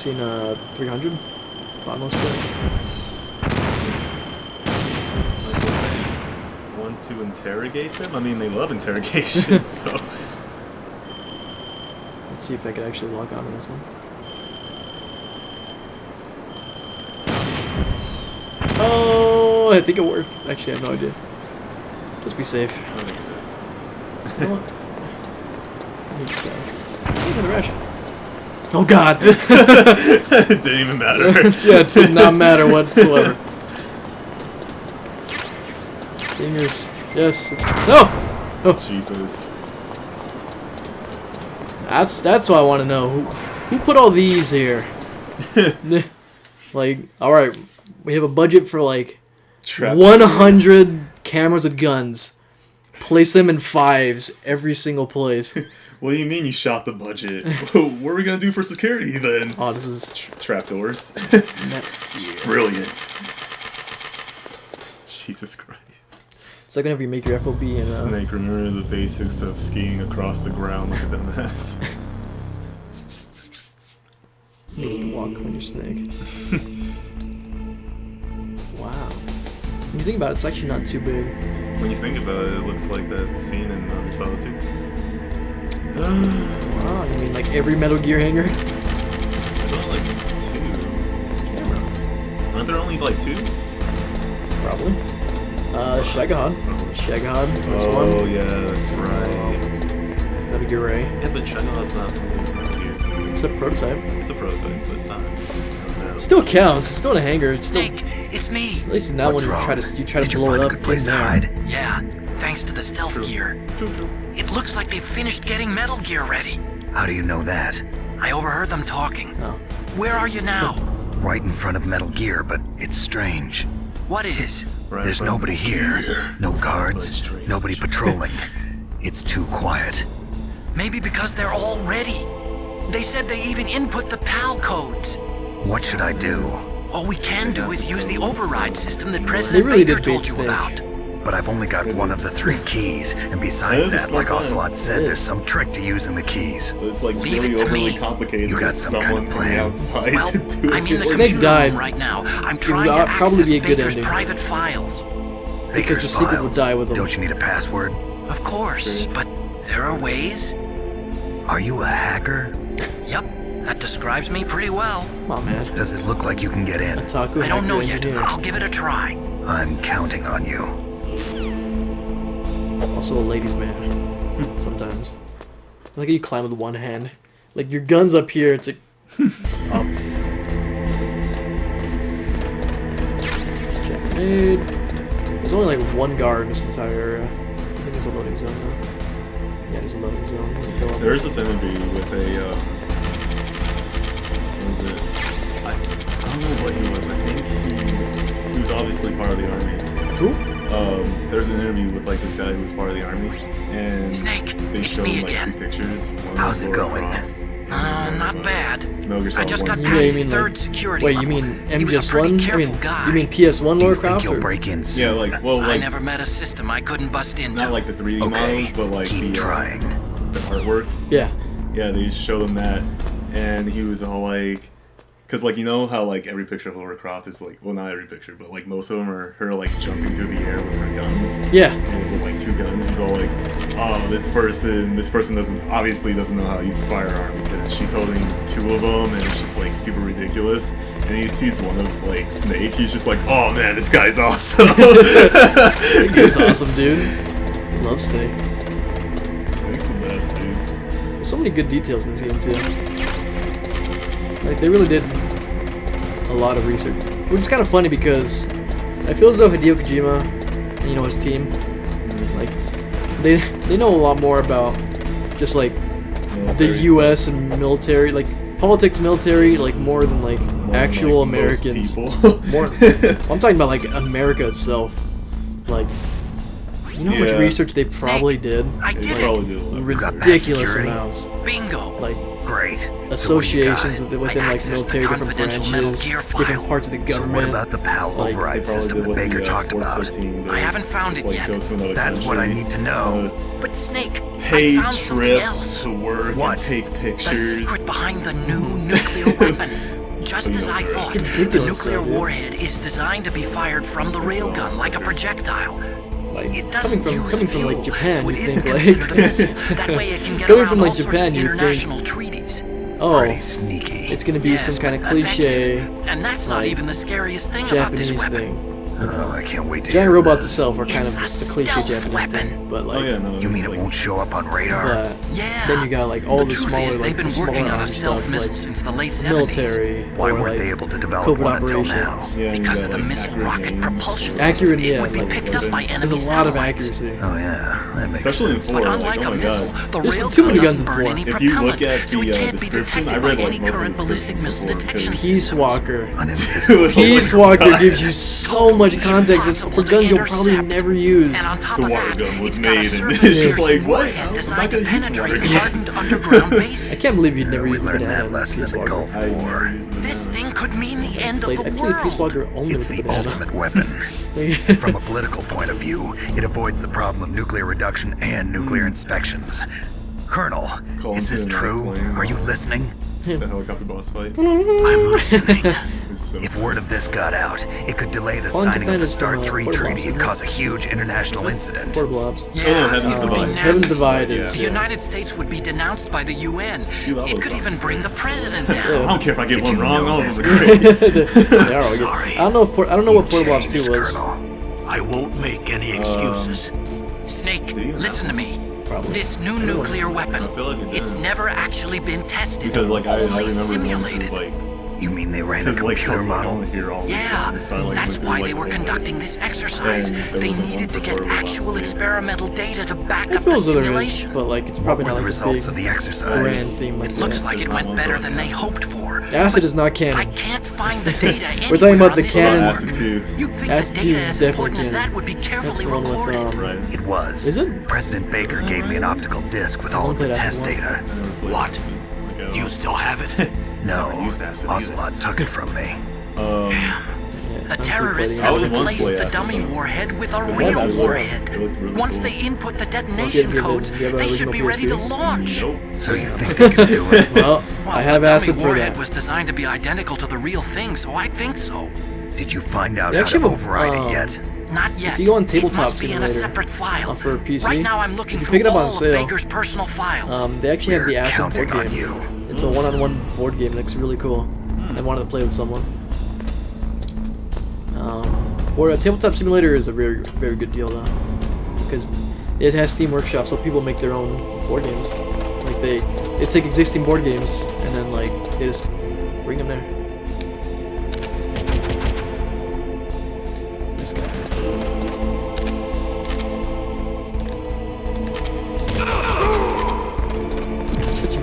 seen 300? Bottomless pit. Want to interrogate them? I mean, they love interrogation, so. Let's see if I could actually log on to this one. Oh, I think it worked. Actually, I have no idea. Just be safe. You know what? Even the Russian. Oh God! It didn't even matter. Yeah, it did not matter whatsoever. Fingers. Yes. No! Oh. Jesus. That's what I want to know. Who put all these here? Like, alright, we have a budget for like 100 cameras with guns. Place them in 5s every single place. What do you mean you shot the budget? What are we gonna do for security then? Oh, this is Trapdoors. Brilliant. Jesus Christ. It's like whenever you make your FOB and Snake, remember the basics of skiing across the ground. Look at that mess. you need to walk on your snake. Wow. When you think about it, it's actually not too big. When you think about it, it looks like that scene in Solid 2. Wow, you mean like every Metal Gear hanger? There's only like 2. Camera. Aren't there only like 2? Probably. Shagahad. Shagahad, this one. Oh yeah, that's right. Metal Gear Ray. Yeah, but Shagahad's not Metal Gear. It's a prototype. It's a prototype, but it's not. Still counts. It's still in a hangar. It's still. Snake, it's me. At least in that one, you try to blow it up. Did you find a good place to hide? Yeah, thanks to the stealth gear. True. It looks like they've finished getting Metal Gear ready. How do you know that? I overheard them talking. Oh. Where are you now? Right in front of Metal Gear, but it's strange. What is? Right, There's right. nobody here. No guards. strange. Nobody patrolling. It's too quiet. Maybe because they're all ready. They said they even input the PAL codes. What should I do? All we can do is use the override system that They President really Baker did told beat you Snake. about. But I've only got one of the 3 keys, and That besides is a that, like smart plan. Ocelot said, there's some trick to using the keys. It's like Leave really it to overly me. complicated. You got with some kind someone of from the plan. outside Well, to do I'm in the it. Snake computer died. room right now. I'm would trying to probably access be a good Baker's ending. private files. Because the secret would die with them. Don't you need a password? Of course, but there are ways. Are you a hacker? Yep, that describes me pretty well. Come on, man. Does it look like you can get in? Otaku I don't know hacker yet. engineer. I'll give it a try. I'm counting on you. Also a ladies' man. Sometimes. I like how you climb with one hand. Like your gun's up here. It's like up. Checkmate. There's only like one guard in this entire area. I think there's a loading zone though. Yeah, there's a loading zone. Go up. There's this interview with a, what was it? I don't know what he was. I think he was obviously part of the army. Who? There's an interview with like this guy who was part of the army, and Snake, they it's showed me like again. 2 pictures. One How's was it Lara going? Croft, Not bad. Metal Gear I Solid just 1. got Yeah, past you his mean, third like- security Wait, level. you mean He was a MGS1? pretty I careful mean, guy. you mean PS1 Do you Lara think Croft? you'll or- break in soon? Yeah, like, well, I like, never met a system I couldn't bust into. not like the 3D Okay, models, but like keep the trying. the artwork. Yeah. Yeah, they showed him that, and he was all like, because like you know how like every picture of Lara Croft is like, well, not every picture, but like most of them are her like jumping through the air with her guns. Yeah. And with like 2 guns. He's all like, oh, this person obviously doesn't know how to use a firearm because she's holding 2 of them, and it's just like super ridiculous. And he sees one of like Snake. He's just like, oh man, this guy's awesome. Snake is awesome, dude. Love Snake. Snake's the best, dude. There's so many good details in this game too. Like they really did a lot of research, which is kind of funny because I feel as though Hideo Kojima, and, you know, his team, like they know a lot more about just like the Military U.S. and military, like politics, military, like more than like More than, actual like, most Americans. people. More, I'm talking about like America itself. Like, you know how much Yeah. research they probably did? I They did probably it. did a lot. got past Ridiculous security? amounts. Bingo. Like Great. So what do you associations got? within I like accessed military, the different confidential Metal branches, Gear different file. parts of the So what government. about the PAL Like, override They probably system did that what Baker the talked Force about? 13 did. I haven't found Just, it like, yet. go to another That's what I country, need to know. But Snake, pay I found something trip else. to work What? and take The pictures. secret behind the new nuclear weapon. Just as I thought, the Ridiculous, nuclear though, dude. warhead is designed to be fired from the railgun like a projectile. Like, It doesn't coming from use like fuel, Japan, so it you isn't think considered a missile. like That way it can get coming around from like all sorts Japan, of you international think, treaties. oh, Pretty sneaky. it's gonna be Yes, some kind of but effective. cliche And that's not like, even the scariest thing about this Japanese weapon. thing. Oh, I can't wait to Giant hear robots this. itself are kind It's of a the cliche stealth Japanese weapon. thing, but like, Oh yeah, no. You mean it's it like, won't show up on radar? but Yeah. then you got like all the truth smaller is, like they've been smaller working on a arm stealth stuff, missile like since the late 70s. military Why or weren't like they able to develop covert one until now? operations. Yeah, you Because got, of the like, missile accurate rocket names. propulsion Accurate, system, yeah, it would be like, picked up by there's enemy There's a lot of satellites. accuracy. Oh yeah, that makes Especially in sense. 4, But like, unlike oh a my missile, god. the There's railgun too many guns doesn't in burn 4. any If you look propellant, at so it the can't be description, detected I read by like any most of the current ballistic descriptions missile before detection because Peace systems. Walker. An invisible Peace Oh my Walker God. gives you so much context it's for guns you'll probably Intercept. never use. And on top The of water that, gun was it's got a made, and surface it's just piercing like, what? warhead I'm designed not to gonna use the penetrate water gun. hardened underground bases. I can't believe you'd never we use the learned banana that in lesson in Peace the Walker. Gulf I never War. used the This banana. thing could mean the end of Like, the I think Peace world. Walker only It's with the the banana. ultimate weapon. From a political point of view, it avoids the problem of nuclear reduction and nuclear inspections. Colonel, Call is this into true? another plane. Are you listening? The helicopter boss fight. I'm listening. It's so If word of this got out, it could delay the Calling signing of the Japan is START from, 3 Portable treaty Ops, and isn't it? cause a huge international incident. Portable Ops. Oh, no, Heaven's it would be Divide. nasty. Heaven's Divide is. The Yeah. United States would be denounced by the UN. Dude, that It was could something. even bring the president I down. don't care if I get Did one you wrong, know all this? of them are great. They are all good. Sorry. I don't know. I don't know what Portable Ops 2 Changed, was. Colonel. I won't make any excuses. Snake, do you have listen to me. Probably. This new nuclear weapon, I feel like it it's did. never actually been tested. Because like I only remember them simulated. through, like You mean they ran a because like I computer was like, I model? want to hear all these Yeah, things. So I, like, that's went through, why like, they were the conducting list. this exercise. And there They was a one needed to for get Portable Ops actual too. experimental data to back I up the feel as though there is, simulation. but like it's What probably were not the like results a of big the grand exercise? theme like It looks that. like it There's went not better one than they for hoped for. Acid But is not I canon. can't find the data We're talking about anywhere the on this canon. network. Acid 2. You'd think Acid the 2 data is as definitely important as canon. that would be That's carefully the one with recorded. Right. It was. Is it? President Baker gave me an optical disc with I all of the played test Acid 1. data. I never played What? Acid. Like, I don't- You still have it? No, Never used acid either. Ocelot took it from me. Um, The terrorists I have would once replaced play the acid, dummy though. warhead with a that real was warhead. it looked really Once cool. they input the detonation Do you have codes, the they should original be ready to PSP? launch. Nope. So you think they could do it? Well, Well, I have the acid dummy for warhead that. was designed to be identical to the real thing, so I think so. Did you find out They how actually to have a, override it yet? Not yet. you go on It Tabletop must be in a Simulator, separate file. for PC, Right now, I'm looking you through pick it up on all of sale. Baker's personal files. They actually have the We're acid counting board on game. you. It's a one-on-one board game. It looks really cool. I wanted to play with someone. Or a Tabletop Simulator is a very, very good deal though, because it has Steam Workshop, so people make their own board games. Like they take existing board games and then like they just bring them there. This guy. Such a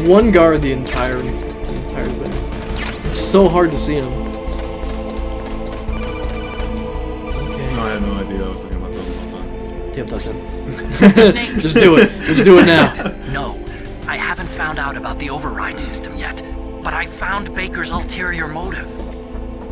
one guard the entire thing. It's so hard to see him. Okay. No, I had no idea. I was looking at my phone the whole time. Tabletop Sim. Just do it. Just do it now. No, I haven't found out about the override system yet, but I found Baker's ulterior motive.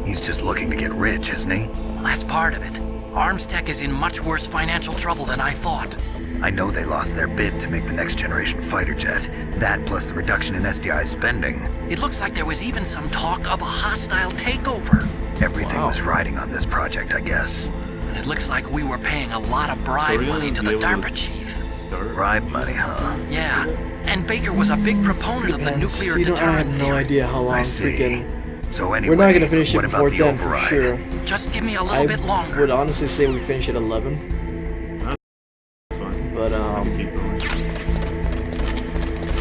He's just looking to get rich, isn't he? Well, that's part of it. Arms Tech is in much worse financial trouble than I thought. I know they lost their bid to make the next generation fighter jet. That plus the reduction in SDI spending. It looks like there was even some talk of a hostile takeover. Everything Wow. was riding on this project, I guess. And it looks like we were paying a lot of bribe we're gonna money to be the able to- DARPA chief. Start. Bribe money, huh? Yeah, and Baker was a big proponent of the Depends. nuclear You don't, I deterrent have no theory. idea how long I see. freaking. So anyway, We're not gonna finish it what before about the 10 for override? sure. Just give me a little I bit longer. would honestly say we finish at 11, That's fine. but I can keep going.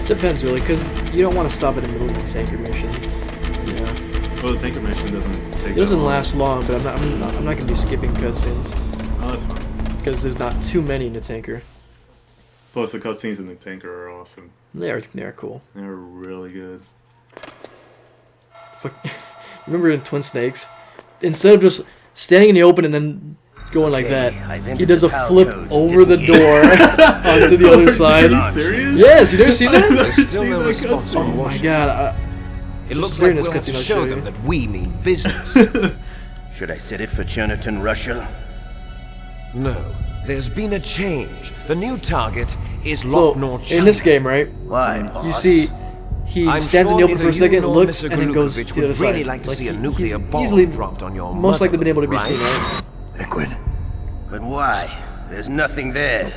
depends really, because you don't want to stop in the middle of the tanker mission. Yeah, Well, the tanker mission doesn't take. it doesn't that long. last long, but I'm not gonna be skipping cutscenes Oh, that's fine. because there's not too many in the tanker. Plus, the cutscenes in the tanker are awesome. They're cool. They're really good. Fuck. Remember in Twin Snakes, instead of just standing in the open and then going like Okay, that. I've He entered does the a PAL flip codes and over the disengaged. door onto the other side. Are you serious? Yes, you never seen that? There's still seen no that response cutscene. from Oh my Washington. god. It just looks during like this we'll have to cutscene I'll show show them you. that we mean business. Should I set it for Cherniton, Russia? No, there's been a change. The new target is So, Locknor China. in this game, right, Why, boss? you see he I'm stands in the sure open for neither a second, you nor looks, Mr. and then goes Galukovich to the other would side. really like to see a he- nuclear he's bomb easily dropped on your most likely motherland, been able to be right? seen, right? Liquid. But why? There's nothing there.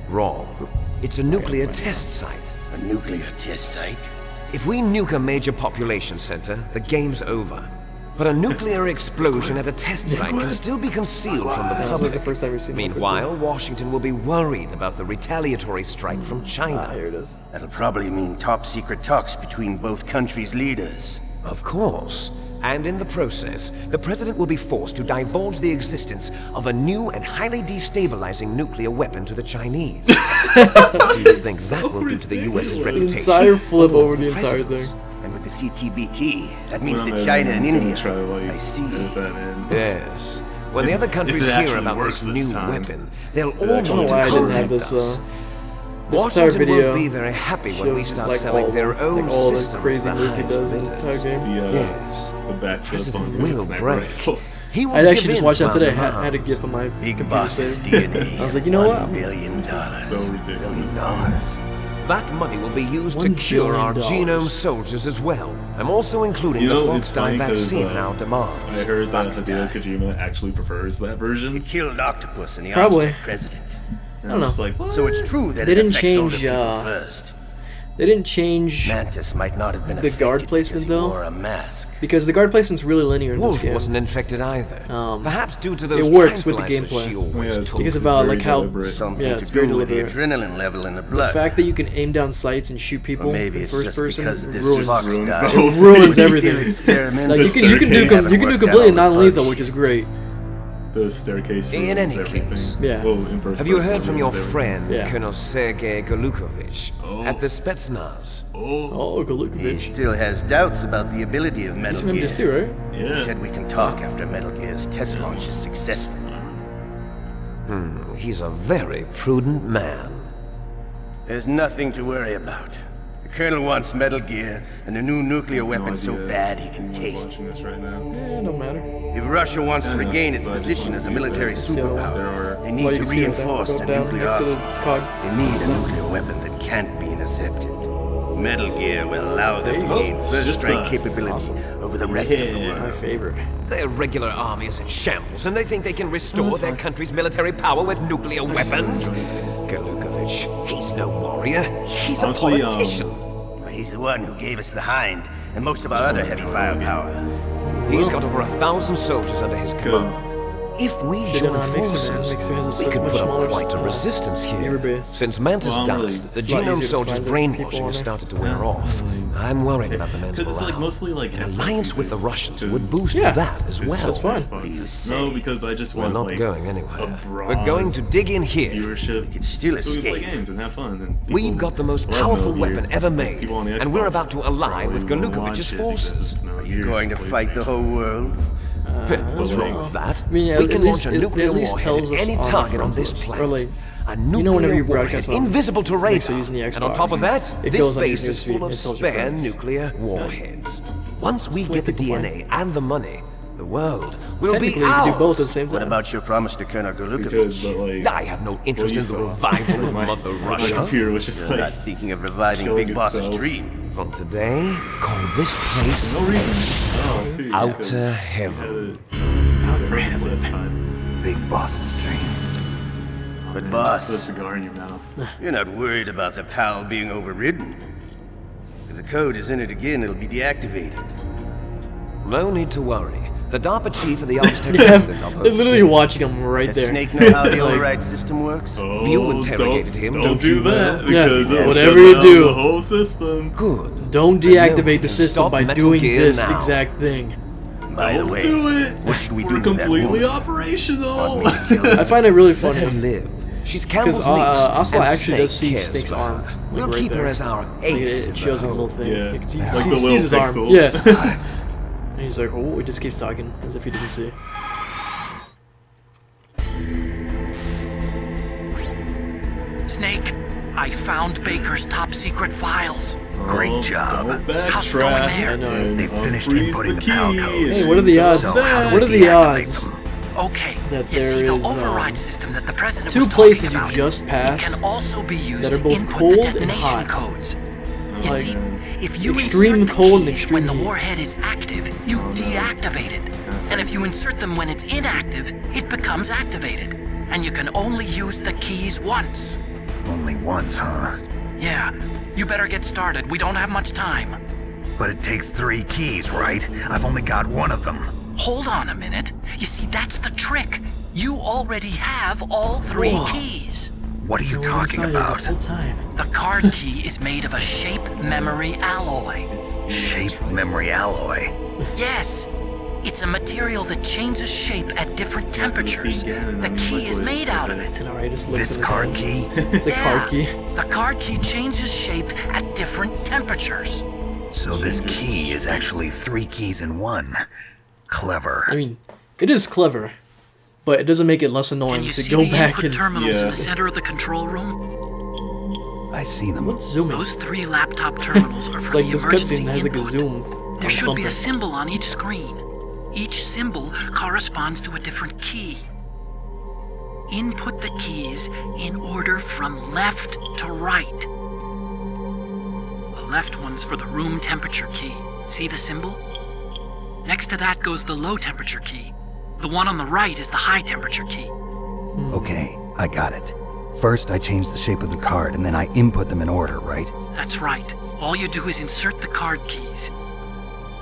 Wrong. It's a nuclear test site. A nuclear test site? If we nuke a major population center, the game's over. But a nuclear explosion at a test site can still be concealed from the That's like public. the first time we've seen that Meanwhile, Washington will be worried about the retaliatory strike from China. Ah, here it is. That'll probably mean top secret talks between both countries' leaders. Of course. And in the process, the president will be forced to divulge the existence of a new and highly destabilizing nuclear weapon to the Chinese. What do you think that will do to the US's The reputation? entire flip among over the entire presidents? thing. And with the CTBT, that means Well, that maybe China I'm and gonna India. try to, like, I see. edit that in. Yes. When the other countries it hear actually about works this this new time. weapon, they'll It all actually want to I didn't have contact this, us. this entire Washington video won't be very happy when we shows, start like, selling all, their own like all the system crazy to the moves he highest does in the entire bidders. game. Yes. The backflip President onto will the sniper break. rifle. He will I give actually just in watched to that our today. I had a demands. GIF on my Big computer boss's saved. DNA. I was like, you know what? $1 billion. So ridiculous. That money will be used to $1 cure our billion. genome soldiers as well. I'm also including You the know, Fox it's dye funny 'cause, vaccine in our demands. I heard that Fox Hideo die. Kojima actually prefers that version. Killed Octopus in the Probably. Armstead president. And I don't I'm just know. like, what? So it's true that They it didn't affects older change, people first. They didn't change Mantis might not have been the guard affected placement, because he though? wore a mask. because the guard placement's really linear in this Wolf game. wasn't infected either. Perhaps due to those it works with the tranquilizers gameplay. she always Yeah, it's took. Because it's about, very like, how- deliberate. Something Yeah, to it's very do with the deliberate. adrenaline level in the The blood. fact that you can aim down sights and shoot people Or maybe in it's first just person because this ruins, Fox ruins died. the whole it ruins thing. everything. Still experimental. Like you can staircase do haven't completely worked out all the non-lethal, bugs. which is great. The staircase In ruins any everything. case, Yeah. Well, in first Have you person, heard it from your ruins friend, Yeah. Colonel Sergei Galukovich, Oh. at the Spetsnaz? everything. Oh, He Galukovich. still has doubts about the ability of He's Metal from Gear. this too, right? Oh, He yeah. said we can talk after Metal Gear's test launch is successful. He's a very prudent man. There's nothing to worry about. The Colonel wants Metal Gear and a new nuclear weapon so bad he can I'm taste it. watching this right now. Yeah, don't matter. If Russia wants to Yeah, regain its but I just position wanna as a see military that there superpower, are- they Well, need you to can see that reinforce go their down nuclear next to the arsenal. cog. They need a nuclear weapon that can't be intercepted. Metal Gear will allow them to Oh, gain first just strike us. capability over the rest of the Yeah. My world. favorite. Their regular army is in shambles, and they think they can restore that's their fine. country's military power with nuclear weapons? Galukovich, he's no warrior. He's Honestly, a politician. He's the one who gave us the Hind and most of our other heavy firepower. He's got over 1,000 soldiers under his command. Because If we Shit, join no, it makes sense. forces, Makes it has a we much could put up smaller quite a resistance neighbor here. base. Since Mantis Well, I'm died, really- the it's a lot genome easier to soldiers' find the brainwashing people has on started to Yeah. wear off. I'm worried about the men's it's like morale. mostly like An Xbox alliance with the users, Russians 'cause would boost Yeah. that as it's well. That's fine. Xbox. Do you say? No, because I just We're want not like going a anywhere. broad We're going to dig in here. viewership. could still So we play escape. games and have fun. And We've people got the most love powerful Metal Gear. weapon ever Like, made, people on the and we're Xbox about to ally with probably won't Galukovich's watch it because forces. it's Metal Are Gear, you going to it's fight the whole world? What's like- wrong with that? I mean, we at can least- launch a it nuclear at least warhead tells at us any on the target on front this list, or planet. like, A know, nuclear whenever you warhead, broadcast on invisible to Mixer radar. using the And on Xbox, top of that, it this goes on your base is newsfeed full and of tells your spare friends. nuclear warheads. Once we That's get the what people DNA and the money, the world will be Technically, you ours. can do both at the same time. What about your promise to Colonel Because, Galukovich? but like, I have no interest you in the saw. revival of my, Mother my Russia. computer was just You're like, not thinking of reviving killing Big Boss's itself. dream. From today, call this place no reason. Oh, dude, Outer Heaven. Outer Heaven. Last time. Big Boss's dream. But Just put a boss, cigar in your mouth. you're not worried about the PAL being overridden. If the code is in it again, it'll be deactivated. No need to worry. The DARPA chief and the Armstead Yeah, president are they're both literally dead. watching him right Does there. Snake know how the Like- override system works? Oh, You interrogated him, don't do you, that Will? Yeah, because it'll whatever shut you down do. the whole system. Good. Don't Then no one deactivate the can system stop by Metal doing Gear this now. exact thing. By the Don't way, do it. what should we We're do with that completely woman? operational. Want me to kill her? I find it really Let her funny. live. She's Campbell's Because niece, Ocelot and actually does Snake see cares Snake's for arm. her. like, We'll right keep her there. as our Like, ace. it shows a little thing. Yeah, You can see, like see- the little sees his arm. pixels. Yeah. And he's like, oh, he just keeps talking as if he didn't see. I found Baker's top secret files. Great job. Don't How's it going backtrack. there? I know. And They've finished unfreeze inputting the key PAL and codes. Hey, what are the odds? So how do What are they the deactivate odds? them? Okay, That you there see the is, override system that the president two was places talking you about. just passed It can also be used that are to both input cold the and detonation hot. codes. You Like, see, if you extreme insert the cold and keys extreme when the heat. warhead is active, you deactivate it. And if you insert them when it's inactive, it becomes activated. And you can only use the keys once. Only once, huh? Yeah, you better get started. We don't have much time. But it takes 3 keys, right? I've only got 1 of them. Hold on a minute. You see, that's the trick. You already have all 3 Whoa. keys. What are you I was talking excited about? the whole time. The card key is made of a shape memory alloy. Shape memory alloy. Yes, it's a material that changes shape at different temperatures. The key is made out of it. And alright, just looks This in his card hand. key? It's a card key. The card key changes shape at different temperatures. So this key is actually 3 keys in 1. Clever. I mean, it is clever, but it doesn't make it less Can annoying you to see go the back input and terminals in Yeah. the center of the control room? I see them. what's zooming? Those 3 laptop terminals are It's for like the this emergency cutscene has like a input. zoom There on should something. be a symbol on each screen. Each symbol corresponds to a different key. Input the keys in order from left to right. The left one's for the room temperature key. See the symbol? Next to that goes the low temperature key. The one on the right is the high temperature key. Okay, I got it. First, I change the shape of the card, and then I input them in order, right? That's right. All you do is insert the card keys.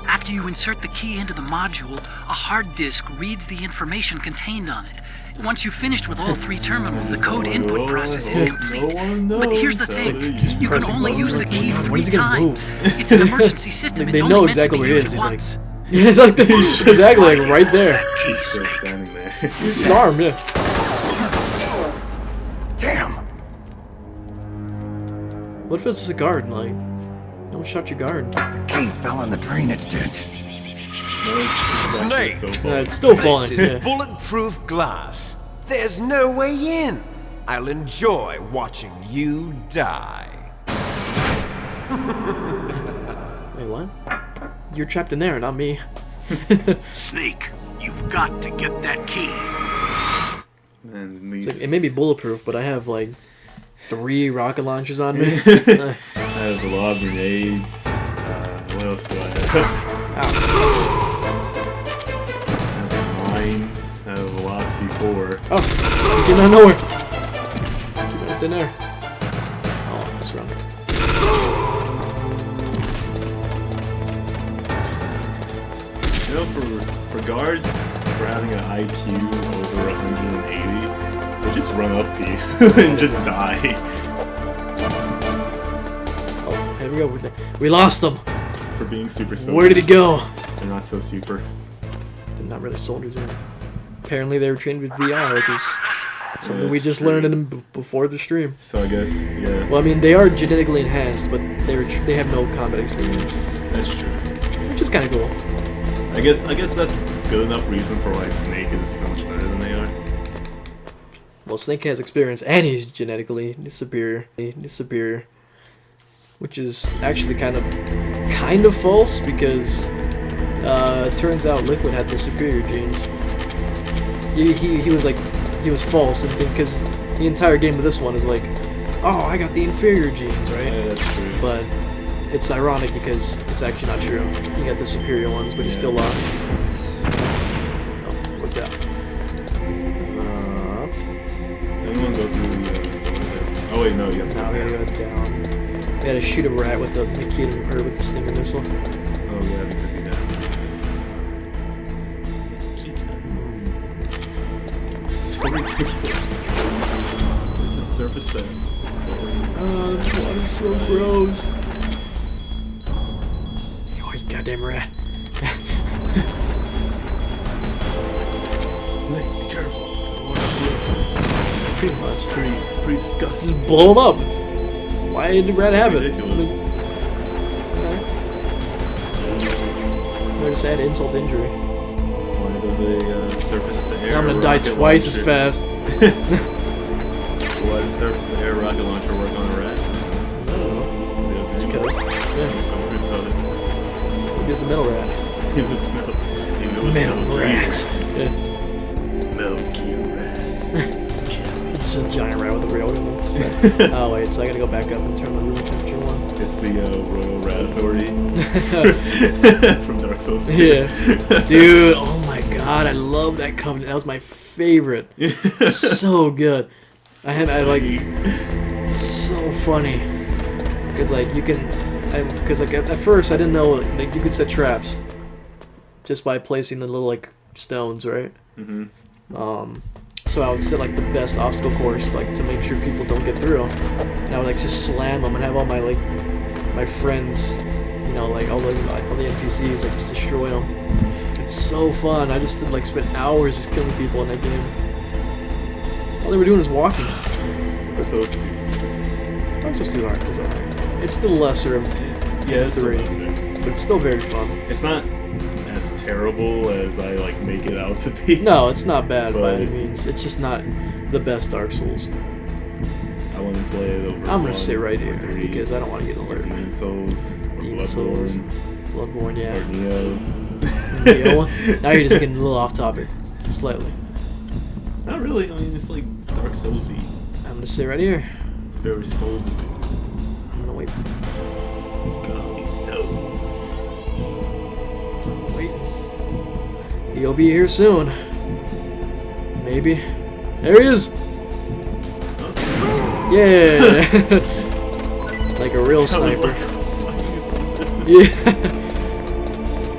After you insert the key into the module, a hard disk reads the information contained on it. Once you've finished with all 3 terminals, the code input process is complete. But here's the thing, you can only use the key When 3 is he gonna times. move? It's an emergency system, Like, it's they only know meant to exactly be where he used is. He's like, once. yeah, like exactly like right there. He's still standing there. His arm, yeah. Damn! What if it's just a guard? Like, don't shut your guard. Key fell in the drainage ditch. Snake! It's still falling. This is Yeah. bulletproof glass. There's no way in. I'll enjoy watching you die. Wait, what? You're trapped in there, not me. Snake, you've got to get that key. Man, It may be bulletproof, but I have like 3 rocket launchers on me. I have a lot of grenades. What else do I have? Mines. I have a lot of C4. Oh, you getting out of nowhere. Keep it up in there. Oh, just run. You know, for guards, for having an IQ over 180, they just run up to you and just die. Oh, here we go. We lost them. For being super soldiers. Where did he go? They're not so super. They're not really soldiers anymore. Apparently they were trained with VR, which is something we that's just true. learned in before the stream. So I guess, yeah, Well, I mean, they are genetically enhanced, but they have no combat experience, that's true. which is kind of cool. I guess that's good enough reason for why Snake is so much better than they are. Well, Snake has experience, and he's genetically superior. Which is actually kind of false, because it turns out Liquid had the superior genes. He was false, and because the entire game of this one is like, oh, I got the inferior genes, right? Yeah, that's true. But it's ironic because it's actually not true. He got the superior ones, but he still lost. Oh, worked out. Anyone go through the oh wait, no, you have to Now we gotta go down. We gotta shoot a rat with the Nikita, or with the Stinger missile. Oh yeah, because he does. So ridiculous. This is surface there. Oh, the water's so gross. Oh, you goddamn rat. Snake, be careful. The water's gross. Pretty much. It's pretty disgusting. Just blow him up. Why did the rat have it? Ridiculous. Or just add insult to injury. Why does a surface to air I'm gonna die rocket twice as launcher- fast. Why does a surface to air rocket launcher work on a rat? Don't worry about it. He was a metal rat. It was Metal. It was Metal Metal rat. Gear. Yeah. Metal Gear Rat. It's just a giant rat with a railroad in it. Oh wait, so I gotta go back up and turn the room temperature on. It's the Royal Rat Authority from Dark Souls 2. Yeah. Dude, oh my god, I love that covenant. That was my favorite. So good. I like, so funny. Because like you can, because like at first I didn't know like you could set traps just by placing the little like stones, right? So I would set like the best obstacle course like to make sure people don't get through, and I would like just slam them and have all my like my friends, you know, like all the NPCs like just destroy them. It's so fun. I just did like spent hours just killing people in that game. All they were doing is walking. Dark Souls 2. Dark Souls 2 hard. It's the lesser of Yeah, it's three, the but it's still very fun. It's not as terrible as I like make it out to be. No, it's not bad by But- any means. It's just not the best Dark Souls. I want to play it over. I'm gonna 1 sit right or here 3, because I don't want to get or alert. Demon Souls, or Demon Souls, Bloodborne, Bloodborne, or yeah. Neo. Neo. Now you're just getting a little off topic, slightly. Not really. I mean, it's like Dark Soulsy. I'm gonna sit right here. It's very Soulsy. I'm gonna wait. Golly Souls. Wait. He'll be here soon. Maybe. There he is. Yeah. Like a real I was sniper. like, why is this? Yeah.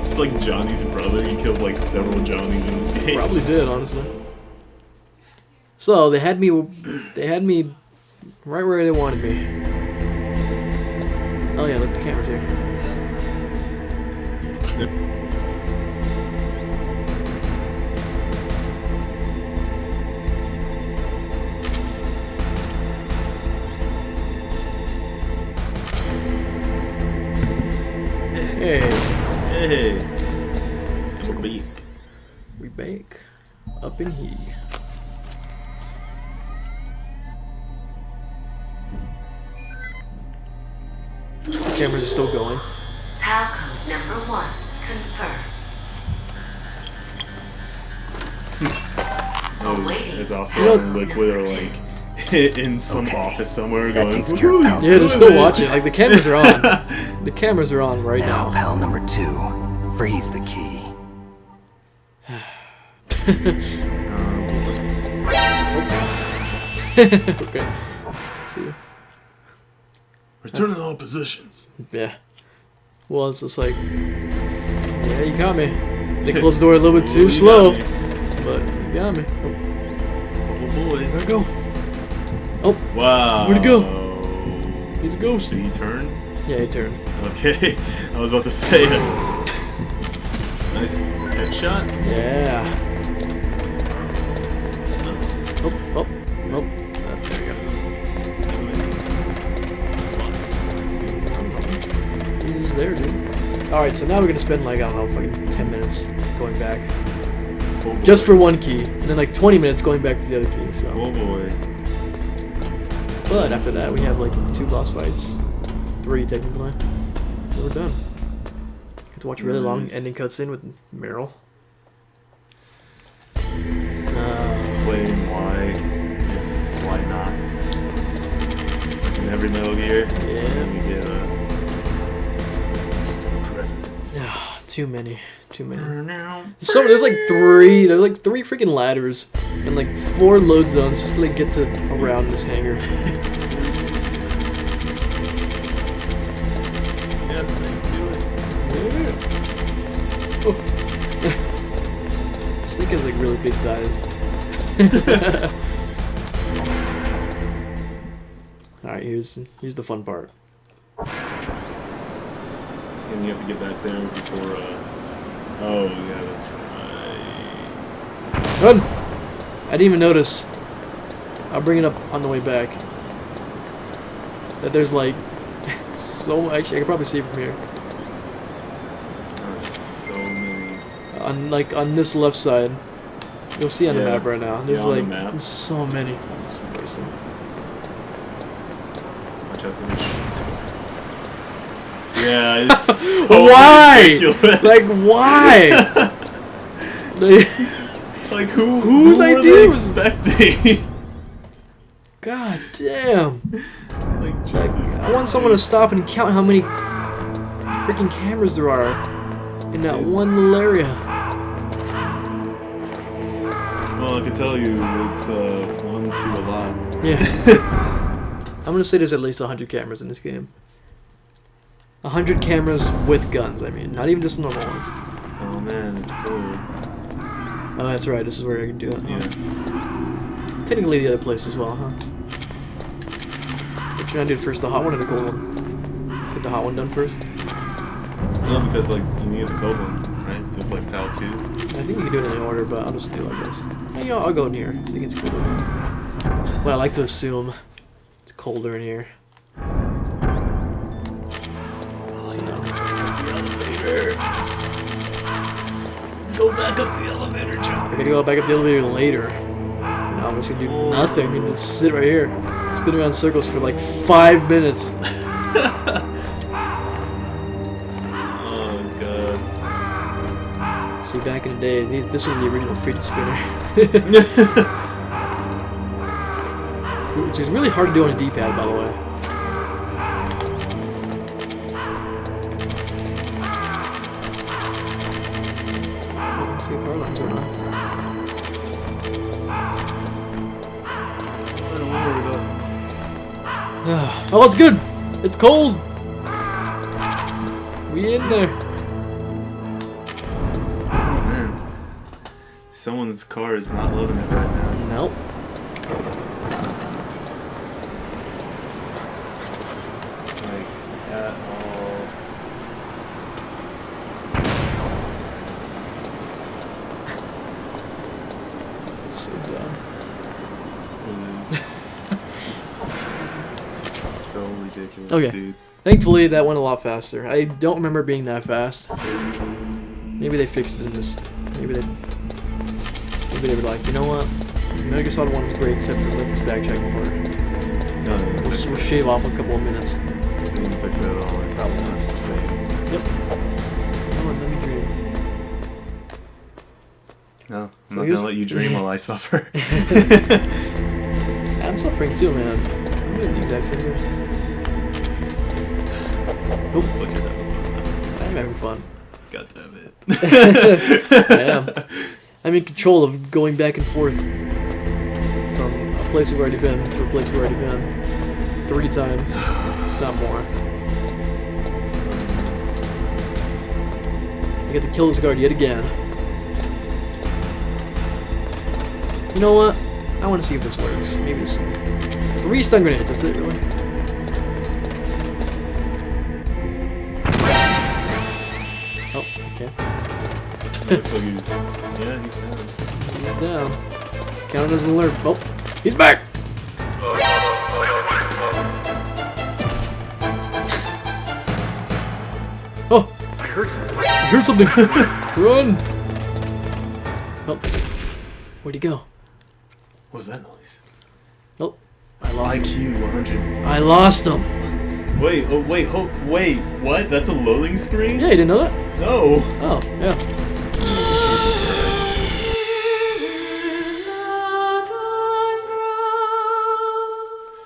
It's like Johnny's brother. He killed like several Johnnies in this game. Probably did, honestly. So they had me right where they wanted me. Oh yeah, look, the camera's here. Hey, Hey. We're beat. we bake up in here. Cameras are still going. PAL code number 1 confirmed. There's also You know- Liquid or like in some office somewhere That going. takes care of "Woo, Pal he's Yeah, they're doing still it." watching. Like the cameras are on. The cameras are on right Now, now. pal number 2. Freeze the key. Okay. See you. Return to all positions. Yeah. Well, it's just like, yeah, you got me. They closed the door a little bit Ooh, too you slow, got me. but you got me. Oh boy. There we go. Oh, Wow. Where'd he go? He's a ghost. Did he turn? Yeah, he turned. Okay. I was about to say it. Nice headshot. Yeah. Oh. There you go. He's there, dude. Alright, so now we're gonna spend like, I don't know, fucking 10 minutes going back. Oh boy. Just for one key. And then like 20 minutes going back for the other key, so. Oh boy. But after that, we have like 2 boss fights. 3 technically. And we're done. Get to watch a really long Nice. ending cutscene with Meryl. Explain why not. In every Metal Gear, Yeah. we get a Mr. President. Yeah, too many. Now. So there's like 3 freaking ladders and like 4 load zones just to like get to around this hangar. Yes, they do it. Yeah. Oh. Snake has like really big thighs. Alright, here's the fun part. And you have to get back there before, oh, yeah, that's right. Run! I didn't even notice. I'll bring it up on the way back. That there's like so actually I can probably see it from here. There's so many. On this left side. You'll see on the Yeah. map right now. There's Yeah, on the like map. so many. It's amazing. Watch out for this shit. Yeah, it's so Why? ridiculous. Like, why? Like, who Whose were idea they was expecting? God damn. Like, Like, Jesus I want someone to stop and count how many freaking cameras there are in that one little area. Well, I can tell you, it's 1 to a lot. Yeah. I'm gonna say there's at least 100 cameras in this game. 100 cameras with guns, I mean. Not even just normal ones. Oh man, it's cold. Oh, that's right. This is where I can do it. Yeah. Technically the other place as well, huh? What you gonna do first, the hot one or the cold one? Get the hot one done first? No, because like you need the cold one, right? It was like PAL 2. I think you can do it in any order, but I'll just do it like this. Hey, I'll go in here. I think it's colder in here. Well, I like to assume it's colder in here. Go back up the elevator, John. We're gonna go back up the elevator later. Now I'm just gonna do nothing and just sit right here. Spin around in circles for like 5 minutes. Oh god. See, back in the day, this was the original fidget spinner. Which is really hard to do on a D-pad, by the way. Oh, see, car alarms are on. I don't know where to go. Oh, it's good! It's cold! We in there. Oh man. Someone's car is not loving it right now. Nope. Like, at all. It's so dumb. So ridiculous, Okay. dude. Thankfully, that went a lot faster. I don't remember it being that fast. Maybe they fixed it in this. Maybe they were like, you know what? Metal Gear Solid 1 is great, except for like this backtracking part. No, they didn't fix We'll it. shave off a couple of minutes. They didn't fix it at all. It's the same. Yep. Come on, let me dream. No, I'm So not here's- gonna let you dream while I suffer. I'm suffering too, man. I'm doing the exact same thing. Let's look at that. I'm having fun. God damn it. I am. I'm in control of going back and forth from a place we've already been to a place we've already been 3 times, not more. I get to kill this guard yet again. You know what? I want to see if this works. Maybe this. 3 stun grenades. That's it, really. Oh, okay. Looks like he's down. He's down. Count it as an alert. Oh, he's back! Oh! I heard something! Run! Oh. Where'd he go? What was that noise? Oh. I lost him. IQ 100. I lost him! Wait, wait, what? That's a loading screen? Yeah, you didn't know that? No. Oh, yeah.